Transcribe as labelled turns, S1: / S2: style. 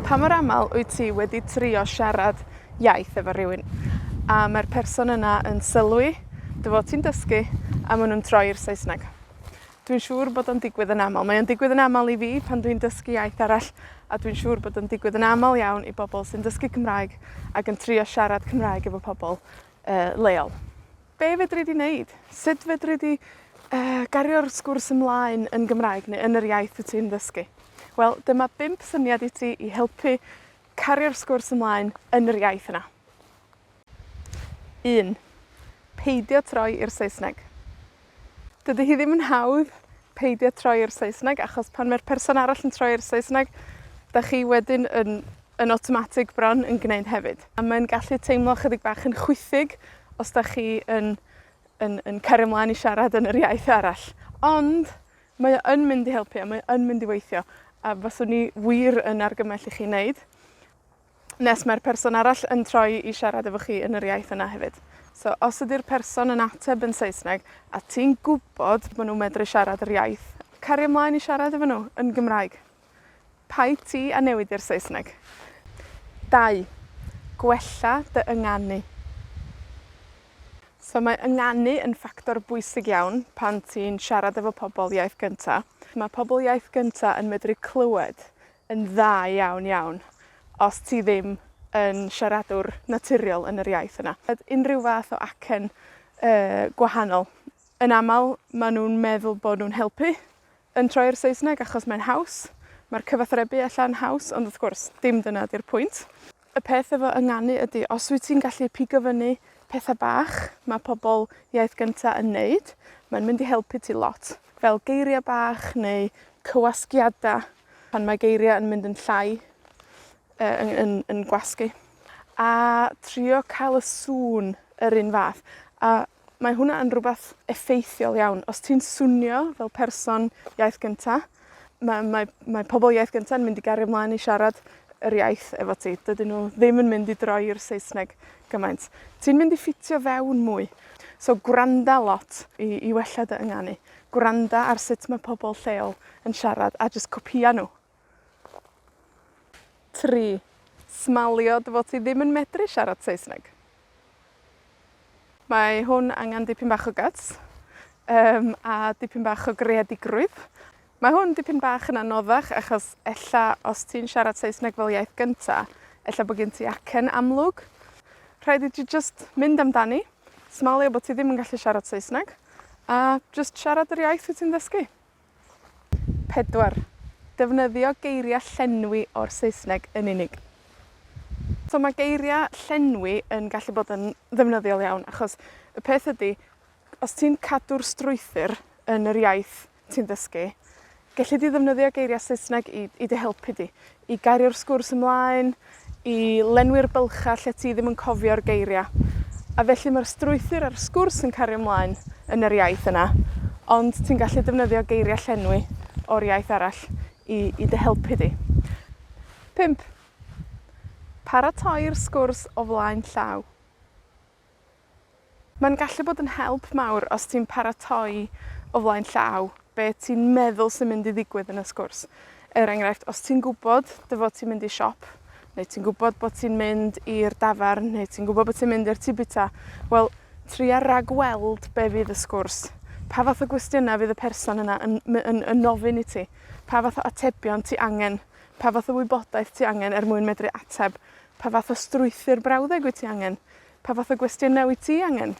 S1: Pa mor amal wyt ti wedi trio siarad iaith efo rhywun, a mae'r person yna yn sylwi dy fod ti'n dysgu, a maen nhw'n troi i'r Saesneg. Dwi'n siŵr bod o'n digwydd yn amal. Mae'n digwydd yn amal i fi pan dwi'n dysgu iaith arall, a dwi'n siŵr bod o'n digwydd yn amal iawn i bobl sy'n dysgu Cymraeg ac yn trio siarad Cymraeg efo pobl leol. Be fedri di wneud? Sut fedri di gario'r sgwrs ymlaen yn Gymraeg neu yn yr iaith wyt ti'n dysgu? Wel, dyma 5 syniad i ti i helpu cario'r sgwrs ymlaen yn yr iaith yna. 1. Peidio troi i'r Saesneg. Dydy hi ddim yn hawdd peidio troi i'r Saesneg, achos pan mae'r person arall yn troi i'r Saesneg, da chi wedyn yn automatic bron yn gwneud hefyd. A mae'n gallu teimlo chydig bach yn chwythig os da chi yn cario ymlaen i siarad yn yr iaith arall. Ond mae o yn mynd i helpu, a mae o yn mynd i weithio. A faswn ni wir yn argymell i chi wneud, nes mae'r person arall yn troi i siarad efo chi yn yr iaith yna hefyd. So, os ydy'r person yn ateb yn Saesneg, a ti'n gwybod bod nhw'n medru siarad yr iaith, cario ymlaen i siarad efo nhw yn Gymraeg. Paid ti a newid i'r Saesneg. 2. Gwella dy ynganu. So, mae ynganu yn ffactor bwysig iawn pan ti'n siarad efo pobl iaith gynta. Mae pobl iaith gynta yn medru clywed yn dda iawn, os ti ddim yn siaradwr naturiol yn yr iaith yna. Unrhyw fath o acen gwahanol. Yn amal, maen nhw'n meddwl bod nhw'n helpu yn troi'r Saesneg achos mae'n haws. Mae'r cyfathrebu allan haws, ond wrth gwrs, dim dyna di'r pwynt. Y peth efo ynganu ydy, os wyt ti'n gallu pigo fyny pethau bach mae pobl iaith gynta yn neud, mae'n mynd i helpu ti lot. Fel geiriau bach neu cywasgiadau pan mae geiriau yn mynd yn llai yn gwasgu. A trio cael y sŵn yr un fath. A mae hwnna yn rhywbeth effeithiol iawn. Os ti'n swnio fel person iaith gynta, mae pobl iaith gynta yn mynd i gario ymlaen i siarad yr iaith efo ti. Dydyn nhw ddim yn mynd i droi i'r Saesneg gymaint. Ti'n mynd i ffitio fewn mwy. So gwranda lot i wella dy ynganu. Gwranda ar sut mae pobl lleol yn siarad a jyst copïa nhw. 3. Smalio dy fod ti ddim yn medru siarad Saesneg. Mae hwn angen dipyn bach o guts, a dipyn bach o greadigrwydd. Mae hwn dipyn bach yn anoddach, achos ella os ti'n siarad Saesneg fel iaith gynta, ella bod gen ti acen amlwg. Rhaid i ti just mynd amdani, smalio bod ti ddim yn gallu siarad Saesneg, a just siarad yr iaith wyt ti'n ddysgu. 4. Defnyddio geiriau llenwi o'r Saesneg yn unig. So mae geiriau llenwi yn gallu bod yn ddefnyddiol iawn, achos y peth ydy, os ti'n cadw'r strwythur yn yr iaith ti'n ddysgu, gellu di ddefnyddio geiriau Saesneg i dy helpu di. I gario'r sgwrs ymlaen, i lenwi'r bylcha lle ti ddim yn cofio'r geiriau. A felly mae'r strwythur a'r sgwrs yn cario ymlaen yn yr iaith yna, ond ti'n gallu defnyddio geiriau llenwi o'r iaith arall i dy helpu di. 5. Paratoi'r sgwrs o flaen llaw. Mae'n gallu bod yn help mawr os ti'n paratoi o flaen llaw be ti'n meddwl sy'n mynd i ddigwydd yn y sgwrs. Enghraifft, os ti'n gwybod dy fod ti'n mynd i siop, neu ti'n gwybod bod ti'n mynd i'r dafarn, neu ti'n gwybod bod ti'n mynd i'r tŷ bita, wel, tria ragweld be fydd y sgwrs. Pa fath o gwestiynau fydd y person yna yn ofyn i ti? Pa fath o atebion ti angen? Pa fath o wybodaeth ti angen mwyn medru ateb? Pa fath o strwythur brawddeg wyt ti angen? Pa fath o gwestiynau wyt ti angen?